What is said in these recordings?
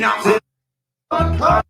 Well,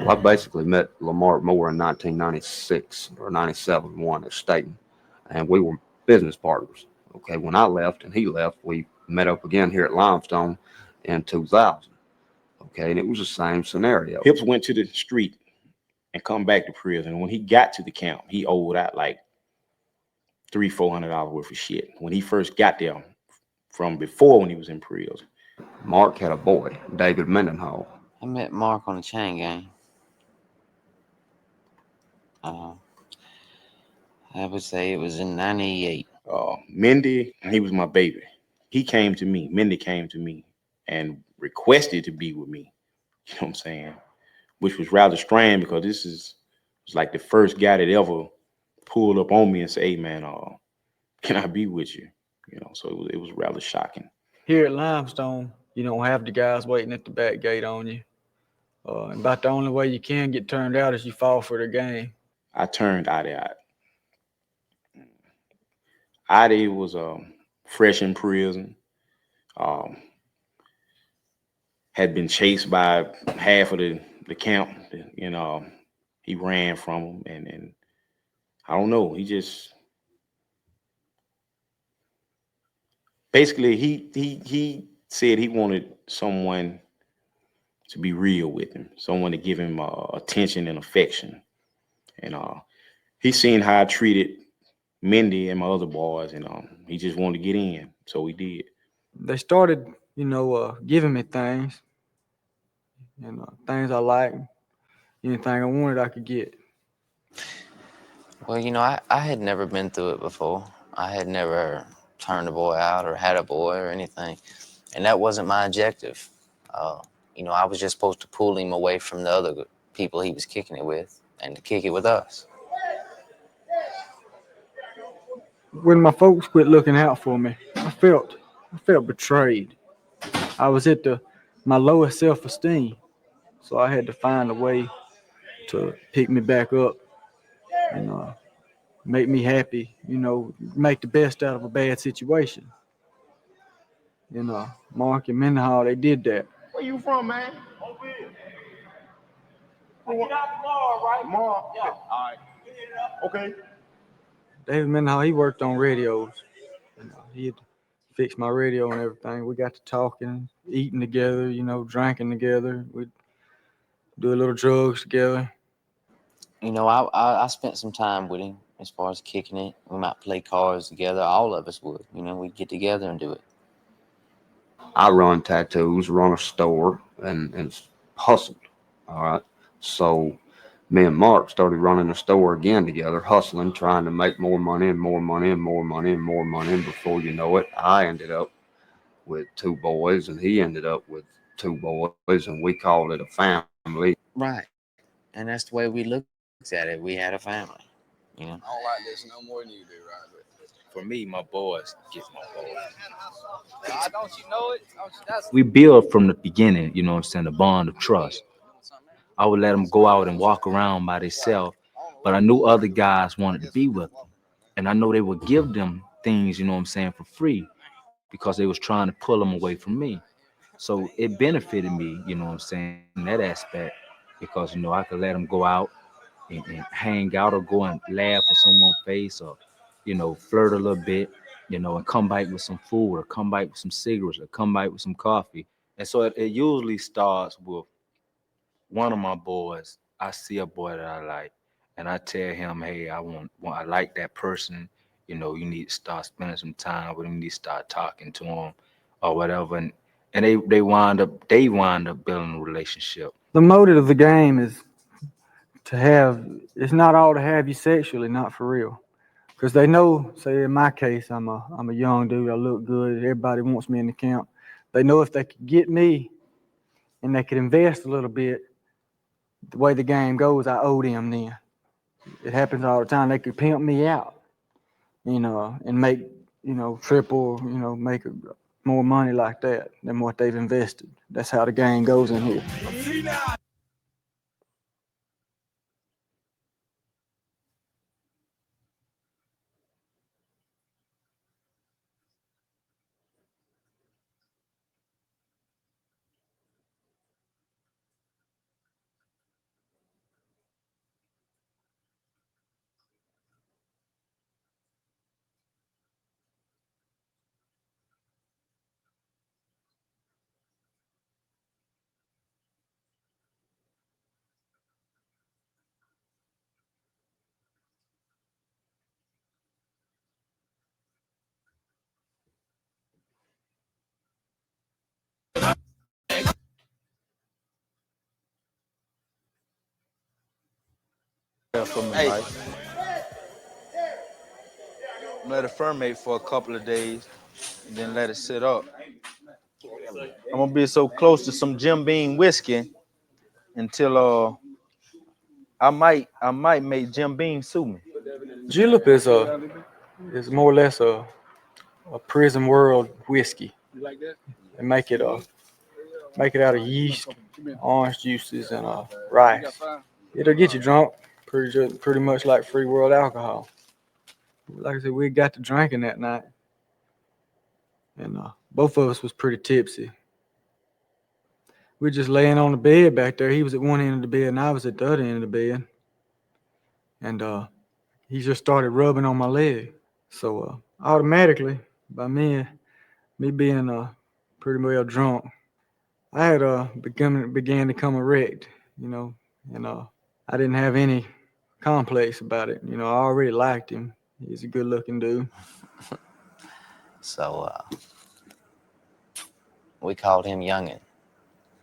I basically met Lamar Moore in 1996 or 97, one at Staten, and we were business partners. Okay, when I left and he left, we met up again here at Limestone in 2000. Okay, and it was the same scenario. Hips went to the street and come back to prison. When he got to the camp, he owed out like $300-400 worth of shit. When he first got there, from before when he was in prison. Mark had a boy, David Mendenhall. I met Mark on a chain gang. I would say it was in 98. Mindy, he was my baby. He came to me. Mindy came to me and requested to be with me. You know what I'm saying? Which was rather strange because this was like the first guy that ever pulled up on me and said, "Hey man, can I be with you?" You know, so it was rather shocking. Here at Limestone, you don't have the guys waiting at the back gate on you. And about the only way you can get turned out is you fall for the game. I turned Adi out. Adi was fresh in prison. Had been chased by half of the camp. You know, he ran from them, and I don't know. He just basically he said he wanted someone to be real with him, someone to give him attention and affection. And he seen how I treated Mindy and my other boys, and he just wanted to get in, so we did. They started, giving me things, things I like, anything I wanted I could get. Well, I had never been through it before. I had never turned a boy out or had a boy or anything. And that wasn't my objective. I was just supposed to pull him away from the other people he was kicking it with and to kick it with us. When my folks quit looking out for me, I felt betrayed. I was at my lowest self-esteem, so I had to find a way to pick me back up and make me happy. Make the best out of a bad situation. Mark and Mendenhall, they did that. Where you from, man? Over here. I get out tomorrow, right? Tomorrow? Yeah. All right. Okay. David Mendenhall, he worked on radios. He'd fix my radio and everything. We got to talking, eating together, drinking together. We'd do a little drugs together. I spent some time with him as far as kicking it. We might play cards together. All of us would. We'd get together and do it. I run tattoos, run a store, and hustled. All right. So me and Mark started running a store again together, hustling, trying to make more money and more money and more money and more money. And before you know it, I ended up with 2 boys and he ended up with 2 boys, and we called it a family. Right. And that's the way we looked at it. We had a family. I don't like this no more than you do, right? For me, my boys get my boys. Don't you know it? We build from the beginning, you know what I'm saying, the bond of trust. I would let them go out and walk around by themselves, but I knew other guys wanted to be with them. And I know they would give them things, you know what I'm saying, for free because they was trying to pull them away from me. So it benefited me, you know what I'm saying, in that aspect because, I could let them go out and hang out or go and laugh in someone's face or, flirt a little bit, and come back with some food or come back with some cigarettes or come back with some coffee. And so it usually starts with one of my boys. I see a boy that I like and I tell him, hey, I like that person. You need to start spending some time with him. You need to start talking to him or whatever. And they wind up building a relationship. The motive of the game is it's not all to have you sexually, not for real. Because they know, say in my case, I'm a young dude, I look good, everybody wants me in the camp. They know if they could get me and they could invest a little bit, the way the game goes, I owe them then. It happens all the time. They could pimp me out, and make, triple, make more money like that than what they've invested. That's how the game goes in here. For me, Mike. Let it ferment for a couple of days, and then let it sit up. I'm gonna be so close to some Jim Beam whiskey until I might make Jim Beam sue me. Julep is more or less a prison world whiskey. They make it out of yeast, orange juices, and rice. It'll get you drunk, pretty much like free world alcohol. Like I said, we got to drinking that night, and both of us was pretty tipsy. We were just laying on the bed back there. He was at one end of the bed, and I was at the other end of the bed, and he just started rubbing on my leg. So automatically, by me being pretty well drunk, I had began to become erect, you know, and I didn't have any complex about it. You know, I already liked him. He's a good-looking dude. So we called him Youngin.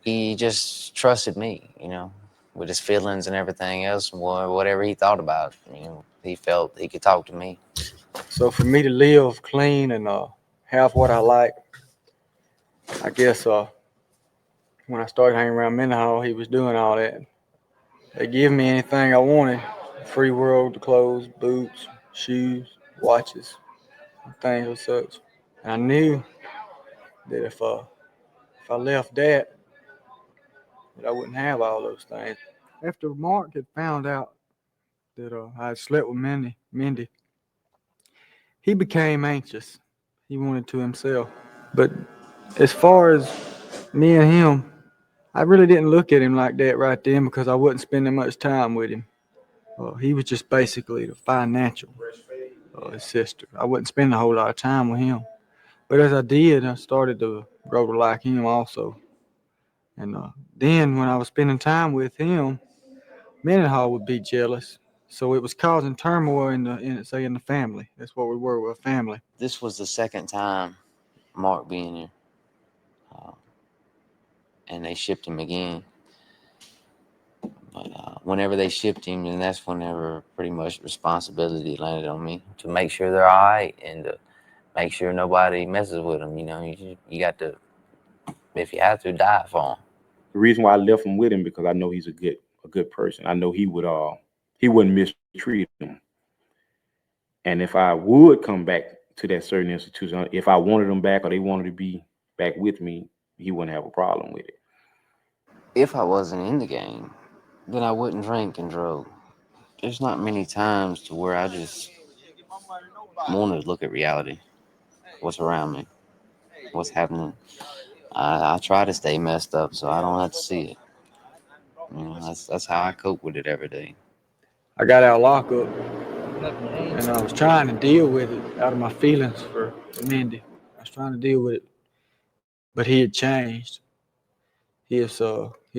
He just trusted me, you know, with his feelings and everything else, whatever he thought about. You know, he felt he could talk to me. So for me to live clean and have what I like, I guess when I started hanging around Mendenhall, he was doing all that. They give me anything I wanted: free world clothes, boots, shoes, watches, things of such. And I knew that if I left that I wouldn't have all those things. After Mark had found out that I had slept with Mindy, he became anxious. He wanted to himself. But as far as me and him, I really didn't look at him like that right then because I wasn't spending much time with him. He was just basically the financial his sister. I wasn't spending a whole lot of time with him. But as I did, I started to grow to like him also. And then when I was spending time with him, Mendenhall would be jealous. So it was causing turmoil in the family. That's what we were, we're a family. This was the second time Mark being here. And they shipped him again. But whenever they shipped him, then that's whenever pretty much responsibility landed on me to make sure they're all right and to make sure nobody messes with them. You know, you got to, if you have to, die for him. The reason why I left him with him because I know he's a good person. I know he wouldn't mistreat him. And if I would come back to that certain institution, if I wanted them back or they wanted to be back with me, he wouldn't have a problem with it. If I wasn't in the game, then I wouldn't drink and drug. There's not many times to where I just want to look at reality, what's around me, what's happening. I try to stay messed up so I don't have to see it. You know, that's how I cope with it every day. I got out of lockup, and I was trying to deal with it out of my feelings for Mindy. I was trying to deal with it, but he had changed. He is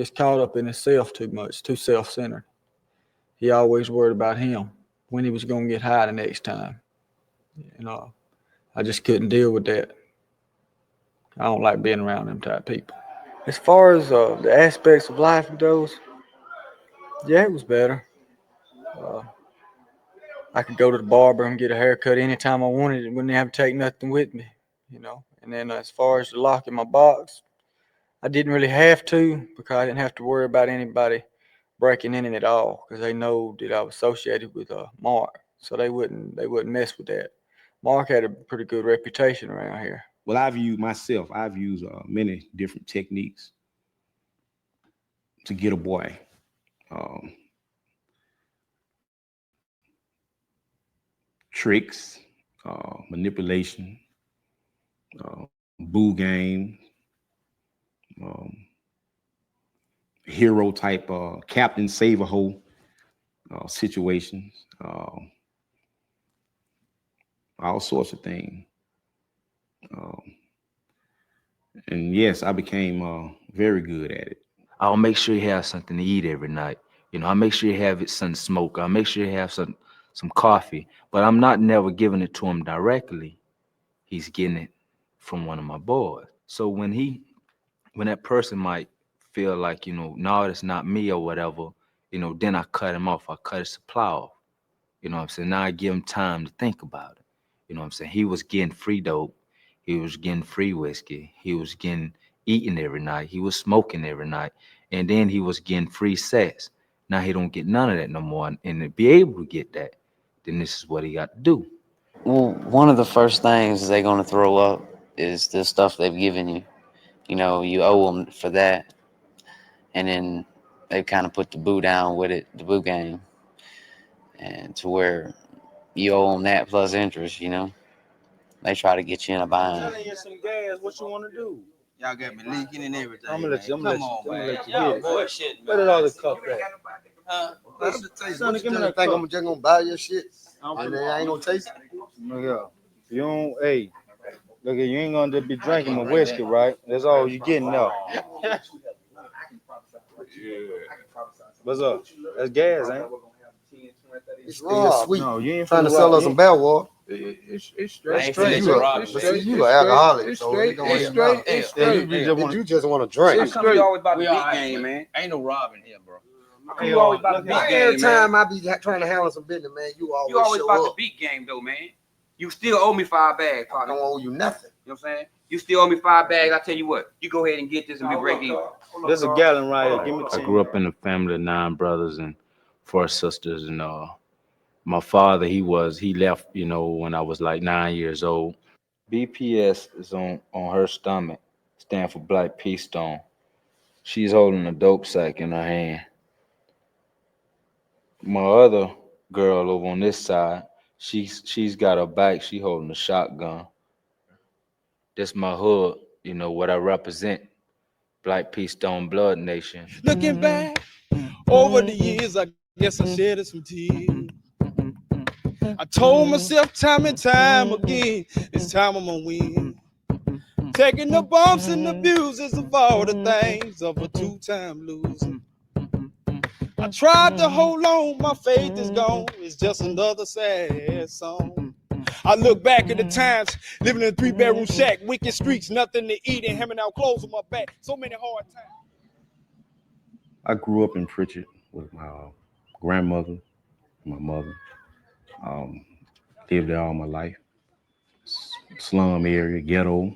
caught up in himself too much, too self-centered. He always worried about him, when he was going to get high the next time. And I just couldn't deal with that. I don't like being around them type people. As far as the aspects of life goes, yeah, it was better. I could go to the barber and get a haircut anytime I wanted. Wouldn't have to take nothing with me, you know. And then as far as the lock in my box, I didn't really have to because I didn't have to worry about anybody breaking in it at all because they know that I was associated with Mark, so they wouldn't mess with that. Mark had a pretty good reputation around here. Well, I've used many different techniques to get a boy. Tricks, manipulation, boo game, hero type, captain save a hole situations, all sorts of things. And yes, I became very good at it. I'll make sure he has something to eat every night. You know, I'll make sure he have it some smoke. I'll make sure he have some coffee. But I'm not never giving it to him directly. He's getting it from one of my boys. So when he when that person might feel like, no, that's not me or whatever, then I cut him off. I cut his supply off. You know what I'm saying? Now I give him time to think about it. You know what I'm saying? He was getting free dope. He was getting free whiskey. He was getting eating every night. He was smoking every night. And then he was getting free sex. Now he don't get none of that no more. And to be able to get that, then this is what he got to do. Well, one of the first things they're going to throw up is the stuff they've given you. You owe them for that. And then they kind of put the boo down with it, the boo game. And to where you owe them that plus interest, They try to get you in a bind. Telling you some gas, what you want to do? Y'all got me leaking and everything. I'm gonna let you. I'm man. gonna let you. Come on, I'm man. gonna let you Y'all get it. bullshit, Where man. did all the cup at? Sonny, give me that think cup. I'm just gonna buy your shit and then I ain't gonna taste it? Look here. You don't. Hey, look here. You ain't gonna just be drinking my whiskey, right? That's all you getting now. What's up? That's gas, ain't it? It's sweet. No, you ain't Trying to finna sell rob- us some bell water. It's That's straight. straight. It's You straight. you an alcoholic, so it don't It's even straight. matter. It's Yeah, straight. you be just wanna- You just want to drink. It's straight. always about the We big all right, game, man. Ain't no robbing here, bro. Hey, You always about the look big here. game, Every man. time I be trying to handle some business, man, you always You always show about the up. beat game though, man. You still owe me 5 bags, I partner. don't owe you nothing. You know what I'm saying? You still owe me 5 bags. I tell you what, you go ahead and get this and we break even. There's a gallon right here. Give me I 10. grew up in a family of 9 brothers and 4 sisters. And my father, he left, when I was like 9 years old. BPS is on her stomach, stand for Black Peace Stone. She's holding a dope sack in her hand. My other girl over on this side, she's got her back, she holding a shotgun. That's my hood, what I represent. Black Peace Stone Blood Nation. Looking back over the years, I guess I shed some tears. I told myself time and time again, this time I'm gonna win. Taking the bumps and the bruises of all the things of a 2-time loser. I tried to hold on, my faith is gone. It's just another sad song. I look back at the times, living in a 3-bedroom shack, wicked streets, nothing to eat, and hemming out clothes on my back. So many hard times. I grew up in Pritchard with my grandmother, my mother. Lived there all my life. Slum area, ghetto.